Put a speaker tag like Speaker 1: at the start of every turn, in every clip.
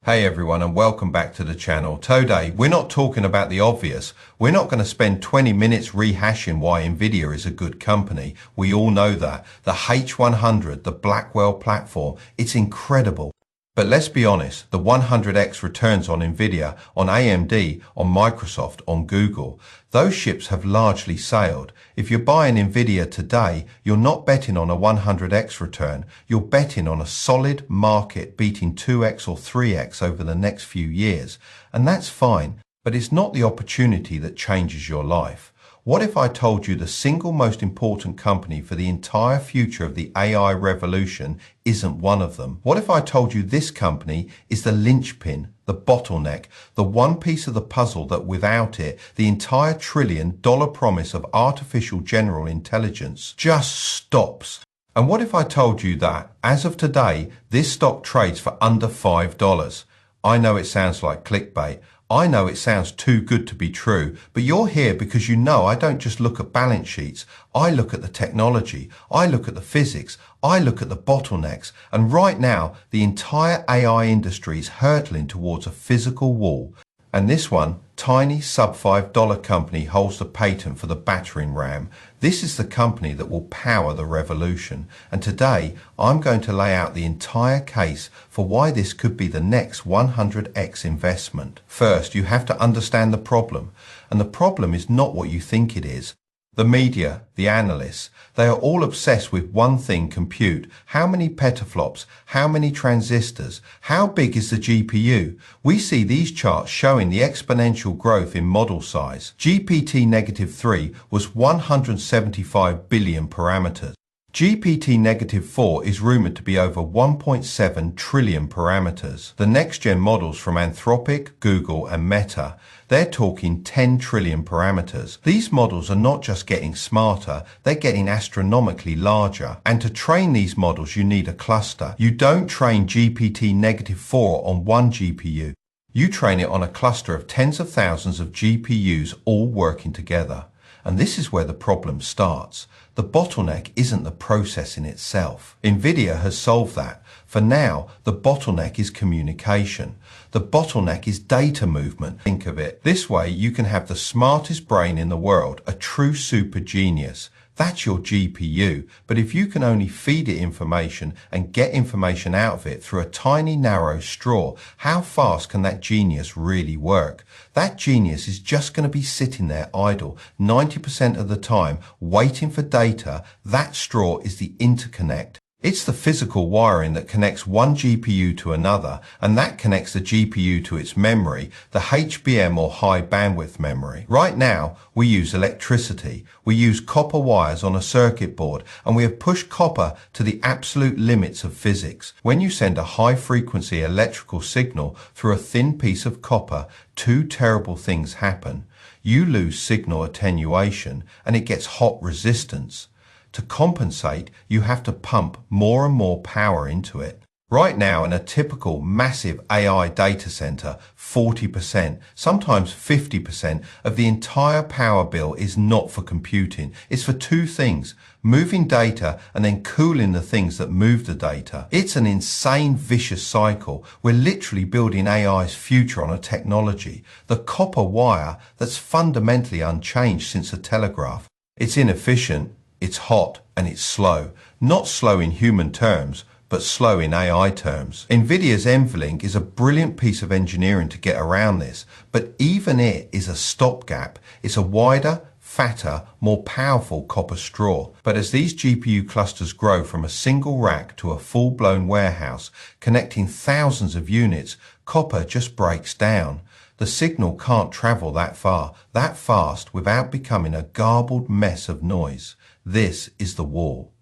Speaker 1: Hey everyone, and welcome back to the channel. Today, we're not talking about the obvious. We're not going to spend 20 minutes rehashing why NVIDIA is a good company. We all know that. The H100, the Blackwell platform, it's incredible. But let's be honest, the 100x returns on NVIDIA, on AMD, on Microsoft, on Google, those ships have largely sailed. If you're buying NVIDIA today, you're not betting on a 100x return. You're betting on a solid market beating 2x or 3x over the next few years. And that's fine, but it's not the opportunity that changes your life. What if I told you the single most important company for the entire future of the AI revolution isn't one of them? What if I told you this company is the linchpin, the bottleneck, the one piece of the puzzle that without it, the entire $1 trillion promise of artificial general intelligence just stops? And what if I told you that, as of today, this stock trades for under $5? I know it sounds like clickbait. I know it sounds too good to be true, but you're here because you know I don't just look at balance sheets. I look at the technology. I look at the physics. I look at the bottlenecks. And right now, the entire AI industry is hurtling towards a physical wall. And this one, tiny sub-$5 company holds the patent for the battering ram. This is the company that will power the revolution. And today, I'm going to lay out the entire case for why this could be the next 100x investment. First, you have to understand the problem. And the problem is not what you think it is. The media, the analysts, they are all obsessed with one thing: compute. How many petaflops? How many transistors? How big is the GPU? We see these charts showing the exponential growth in model size. GPT-3 was 175 billion parameters. GPT-4 is rumored to be over 1.7 trillion parameters. The next-gen models from Anthropic, Google, and Meta, they're talking 10 trillion parameters. These models are not just getting smarter, they're getting astronomically larger. And to train these models, you need a cluster. You don't train GPT-4 on one GPU. You train it on a cluster of tens of thousands of GPUs all working together. And this is where the problem starts. The bottleneck isn't the processing itself. NVIDIA has solved that. For now, the bottleneck is communication. The bottleneck is data movement. Think of it this way: you can have the smartest brain in the world, a true super genius. That's your GPU. But if you can only feed it information and get information out of it through a tiny narrow straw, how fast can that genius really work? That genius is just going to be sitting there idle 90% of the time, waiting for data. That straw is the interconnect. It's the physical wiring that connects one GPU to another, and that connects the GPU to its memory, the HBM or high bandwidth memory. Right now, we use electricity. We use copper wires on a circuit board, and we have pushed copper to the absolute limits of physics. When you send a high frequency electrical signal through a thin piece of copper, two terrible things happen. You lose signal attenuation, and it gets hot resistance. To compensate, you have to pump more and more power into it. Right now, in a typical massive AI data center, 40%, sometimes 50% of the entire power bill is not for computing. It's for two things: moving data and then cooling the things that move the data. It's an insane, vicious cycle. We're literally building AI's future on a technology, the copper wire, that's fundamentally unchanged since the telegraph. It's inefficient. It's hot and it's slow. Not slow in human terms, but slow in AI terms. NVIDIA's NVLink is a brilliant piece of engineering to get around this, but even it is a stopgap. It's a wider, fatter, more powerful copper straw. But as these GPU clusters grow from a single rack to a full-blown warehouse, connecting thousands of units, copper just breaks down. The signal can't travel that far, that fast, without becoming a garbled mess of noise. This is the wall.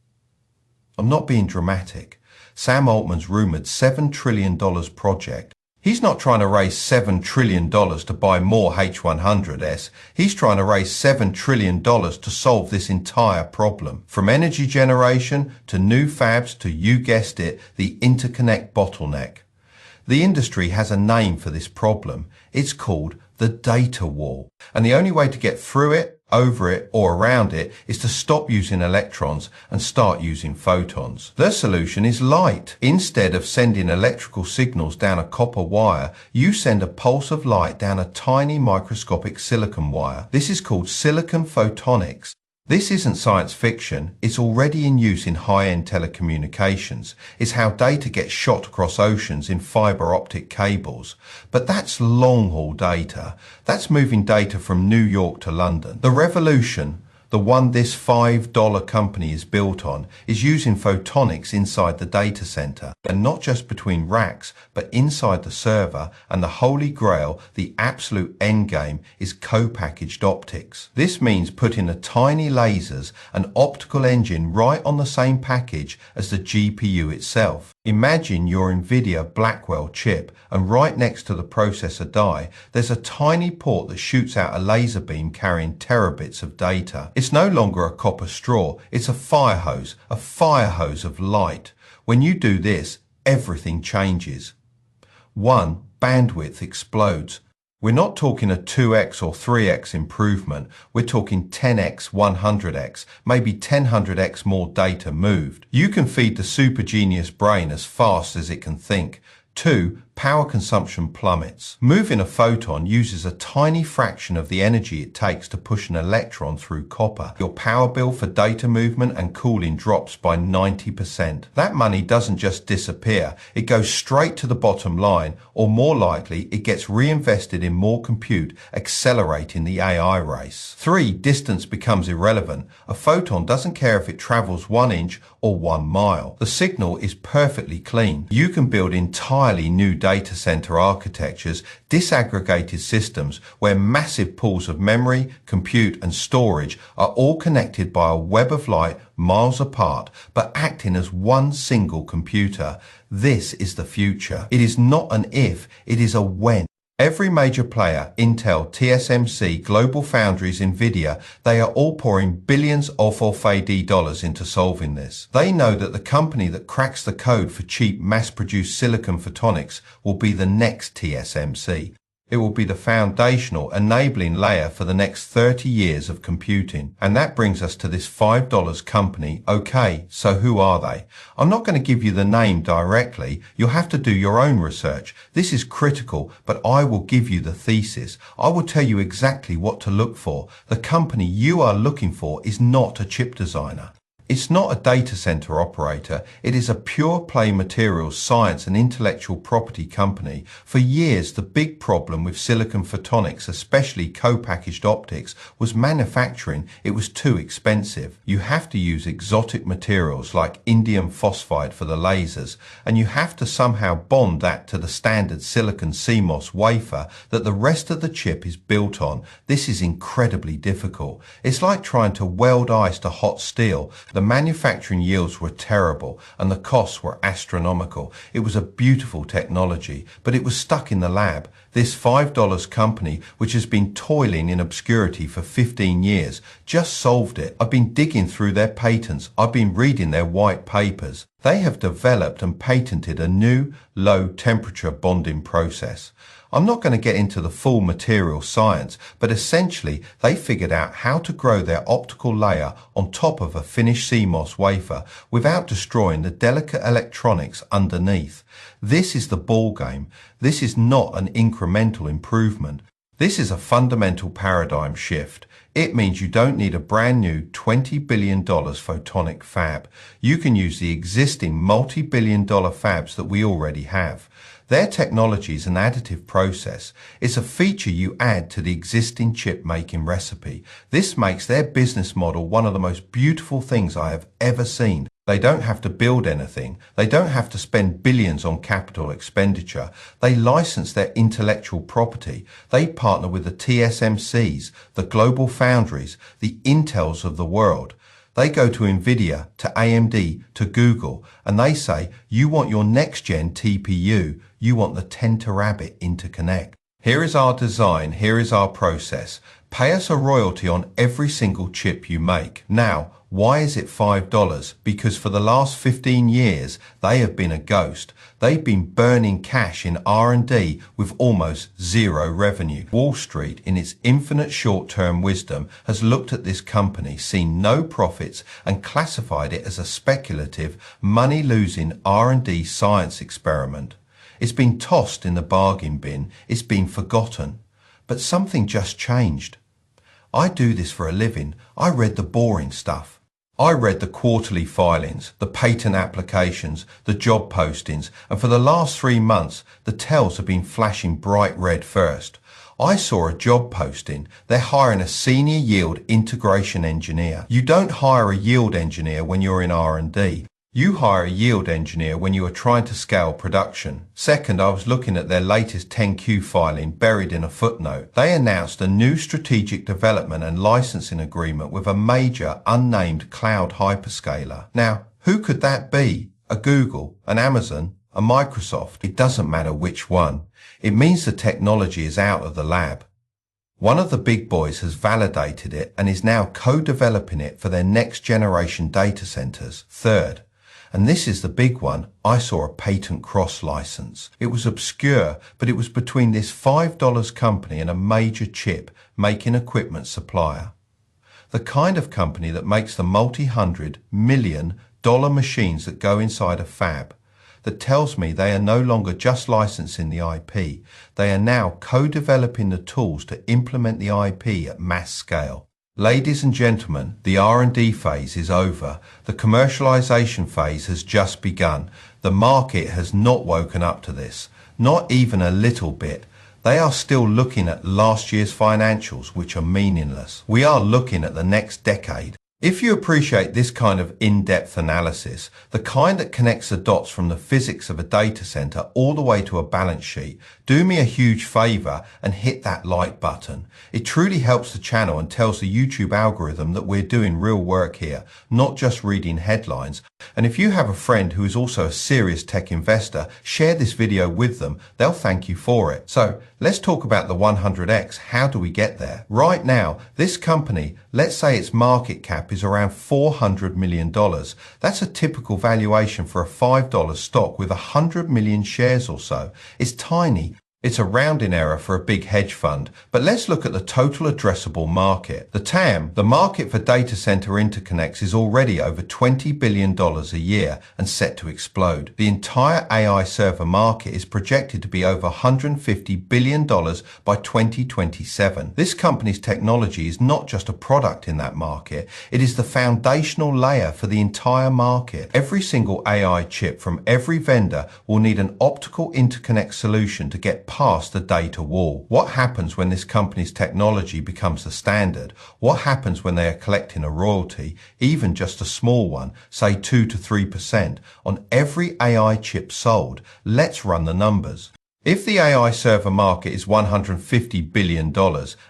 Speaker 1: I'm not being dramatic. Sam Altman's rumored $7 trillion project. He's not trying to raise $7 trillion to buy more H100s. He's trying to raise $7 trillion to solve this entire problem. From energy generation to new fabs to, you guessed it, the interconnect bottleneck. The industry has a name for this problem. It's called the data wall. And the only way to get through it, over it or around it is to stop using electrons and start using photons. The solution is light. Instead of sending electrical signals down a copper wire, you send a pulse of light down a tiny microscopic silicon wire. This is called silicon photonics. This isn't science fiction, it's already in use in high-end telecommunications. It's how data gets shot across oceans in fiber optic cables. But that's long-haul data. That's moving data from New York to London. The revolution, the one this $5 company is built on, is using photonics inside the data center, and not just between racks, but inside the server, and the holy grail, the absolute endgame, is co-packaged optics. This means putting the tiny lasers and optical engine right on the same package as the GPU itself. Imagine your NVIDIA Blackwell chip, and right next to the processor die, there's a tiny port that shoots out a laser beam carrying terabits of data. It's no longer a copper straw, it's a fire hose of light. When you do this, everything changes. 1. Bandwidth explodes. We're not talking a 2x or 3x improvement, we're talking 10x, 100x, maybe 1000x more data moved. You can feed the super genius brain as fast as it can think. 2. Power consumption plummets. Moving a photon uses a tiny fraction of the energy it takes to push an electron through copper. Your power bill for data movement and cooling drops by 90%. That money doesn't just disappear, it goes straight to the bottom line, or more likely, it gets reinvested in more compute, accelerating the AI race. 3. Distance becomes irrelevant. A photon doesn't care if it travels 1 inch or 1 mile. The signal is perfectly clean. You can build entirely new data center architectures, disaggregated systems where massive pools of memory, compute, and storage are all connected by a web of light miles apart, but acting as one single computer. This is the future. It is not an if, it is a when. Every major player, Intel, TSMC, Global Foundries, NVIDIA, they are all pouring billions of AD dollars into solving this. They know that the company that cracks the code for cheap, mass-produced silicon photonics will be the next TSMC. It will be the foundational, enabling layer for the next 30 years of computing. And that brings us to this $5 company. Okay, so who are they? I'm not going to give you the name directly. You'll have to do your own research. This is critical, but I will give you the thesis. I will tell you exactly what to look for. The company you are looking for is not a chip designer. It's not a data center operator, it is a pure-play materials science and intellectual property company. For years, the big problem with silicon photonics, especially co-packaged optics, was manufacturing. It was too expensive. You have to use exotic materials like indium phosphide for the lasers, and you have to somehow bond that to the standard silicon CMOS wafer that the rest of the chip is built on. This is incredibly difficult. It's like trying to weld ice to hot steel. The manufacturing yields were terrible and the costs were astronomical. It was a beautiful technology, but it was stuck in the lab. This $5 company, which has been toiling in obscurity for 15 years, just solved it. I've been digging through their patents. I've been reading their white papers. They have developed and patented a new low-temperature bonding process. I'm not going to get into the full material science, but essentially they figured out how to grow their optical layer on top of a finished CMOS wafer without destroying the delicate electronics underneath. This is the ball game. This is not an incremental improvement. This is a fundamental paradigm shift. It means you don't need a brand new $20 billion photonic fab. You can use the existing multi-billion-dollar fabs that we already have. Their technology is an additive process. It's a feature you add to the existing chip-making recipe. This makes their business model one of the most beautiful things I have ever seen. They don't have to build anything. They don't have to spend billions on capital expenditure. They license their intellectual property. They partner with the TSMCs, the Global Foundries, the Intels of the world. They go to NVIDIA, to AMD, to Google, and they say, you want your next-gen TPU, you want the 10 terabit interconnect. Here is our design, here is our process. Pay us a royalty on every single chip you make. Now, why is it $5? Because for the last 15 years, they have been a ghost. They've been burning cash in R&D with almost zero revenue. Wall Street, in its infinite short-term wisdom, has looked at this company, seen no profits, and classified it as a speculative, money-losing R&D science experiment. It's been tossed in the bargain bin. It's been forgotten. But something just changed. I do this for a living. I read the boring stuff. I read the quarterly filings, the patent applications, the job postings, and for the last 3 months, the tells have been flashing bright red first. I saw a job posting. They're hiring a senior yield integration engineer. You don't hire a yield engineer when you're in R&D. You hire a yield engineer when you are trying to scale production. Second, I was looking at their latest 10Q filing buried in a footnote. They announced a new strategic development and licensing agreement with a major unnamed cloud hyperscaler. Now, who could that be? A Google, an Amazon, a Microsoft? It doesn't matter which one. It means the technology is out of the lab. One of the big boys has validated it and is now co-developing it for their next generation data centers. Third, and this is the big one, I saw a patent cross license. It was obscure, but it was between this $5 company and a major chip making equipment supplier. The kind of company that makes the multi-$100 million machines that go inside a fab. That tells me they are no longer just licensing the IP. They are now co-developing the tools to implement the IP at mass scale. Ladies and gentlemen, the R&D phase is over. The commercialization phase has just begun. The market has not woken up to this, not even a little bit. They are still looking at last year's financials, which are meaningless. We are looking at the next decade. If you appreciate this kind of in-depth analysis, the kind that connects the dots from the physics of a data center all the way to a balance sheet, do me a huge favor and hit that like button. It truly helps the channel and tells the YouTube algorithm that we're doing real work here, not just reading headlines. And if you have a friend who is also a serious tech investor, share this video with them. They'll thank you for it. So let's talk about the 100x. How do we get there? Right now, this company, let's say its market cap is around $400 million. That's a typical valuation for a $5 stock with 100 million shares or so. It's tiny. It's a rounding error for a big hedge fund. But let's look at the total addressable market. The TAM, the market for data center interconnects, is already over $20 billion a year and set to explode. The entire AI server market is projected to be over $150 billion by 2027. This company's technology is not just a product in that market. It is the foundational layer for the entire market. Every single AI chip from every vendor will need an optical interconnect solution to get past the data wall. What happens when this company's technology becomes the standard? What happens when they are collecting a royalty, even just a small one, say 2 to 3%, on every AI chip sold? Let's run the numbers. If the AI server market is $150 billion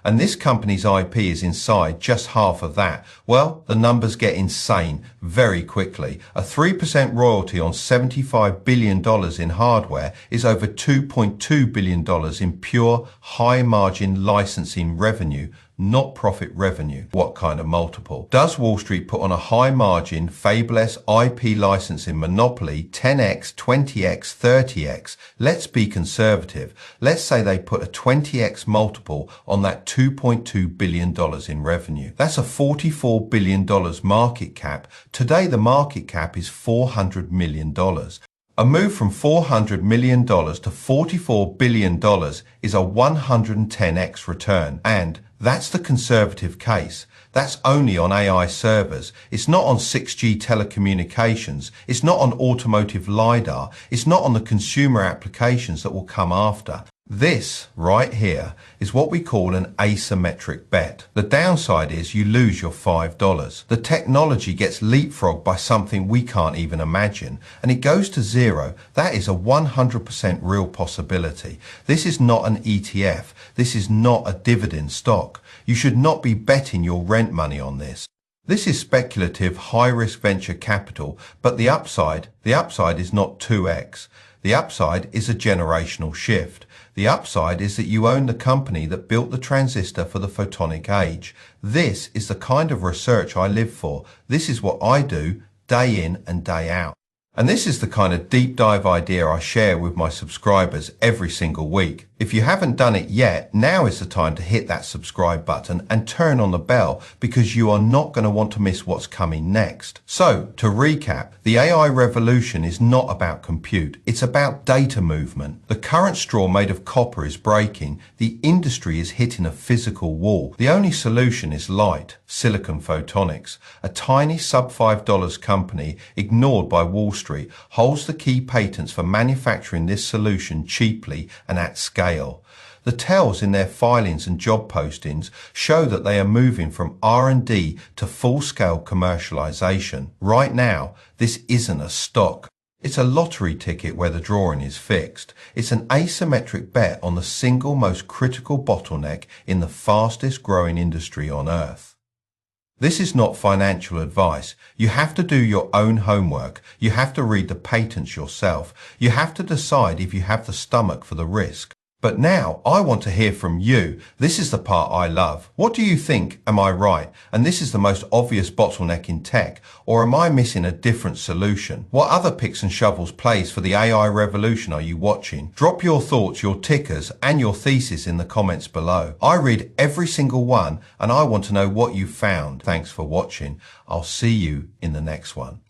Speaker 1: and this company's IP is inside just half of that, well, the numbers get insane very quickly. A 3% royalty on $75 billion in hardware is over $2.2 billion in pure high-margin licensing revenue, not profit revenue. What kind of multiple? Does Wall Street put on a high-margin, fabulous IP licensing monopoly 10x, 20x, 30x? Let's be conservative. Let's say they put a 20x multiple on that $2.2 billion in revenue. That's a $44 billion market cap. Today, the market cap is $400 million. A move from $400 million to $44 billion is a 110x return, and that's the conservative case. That's only on AI servers. It's not on 6G telecommunications. It's not on automotive LiDAR. It's not on the consumer applications that will come after. This, right here, is what we call an asymmetric bet. The downside is you lose your $5. The technology gets leapfrogged by something we can't even imagine, and it goes to zero. That is a 100% real possibility. This is not an ETF. This is not a dividend stock. You should not be betting your rent money on this. This is speculative, high-risk venture capital, but the upside is not 2x. The upside is a generational shift. The upside is that you own the company that built the transistor for the photonic age. This is the kind of research I live for. This is what I do day in and day out. And this is the kind of deep dive idea I share with my subscribers every single week. If you haven't done it yet, now is the time to hit that subscribe button and turn on the bell because you are not going to want to miss what's coming next. So, to recap, the AI revolution is not about compute, it's about data movement. The current straw made of copper is breaking, the industry is hitting a physical wall. The only solution is light, silicon photonics. A tiny sub-$5 company, ignored by Wall Street, holds the key patents for manufacturing this solution cheaply and at scale. The tells in their filings and job postings show that they are moving from R&D to full-scale commercialization. Right now, this isn't a stock. It's a lottery ticket where the drawing is fixed. It's an asymmetric bet on the single most critical bottleneck in the fastest growing industry on Earth. This is not financial advice. You have to do your own homework. You have to read the patents yourself. You have to decide if you have the stomach for the risk. But now, I want to hear from you. This is the part I love. What do you think? Am I right? And this is the most obvious bottleneck in tech? Or am I missing a different solution? What other picks and shovels plays for the AI revolution are you watching? Drop your thoughts, your tickers, and your thesis in the comments below. I read every single one, and I want to know what you found. Thanks for watching. I'll see you in the next one.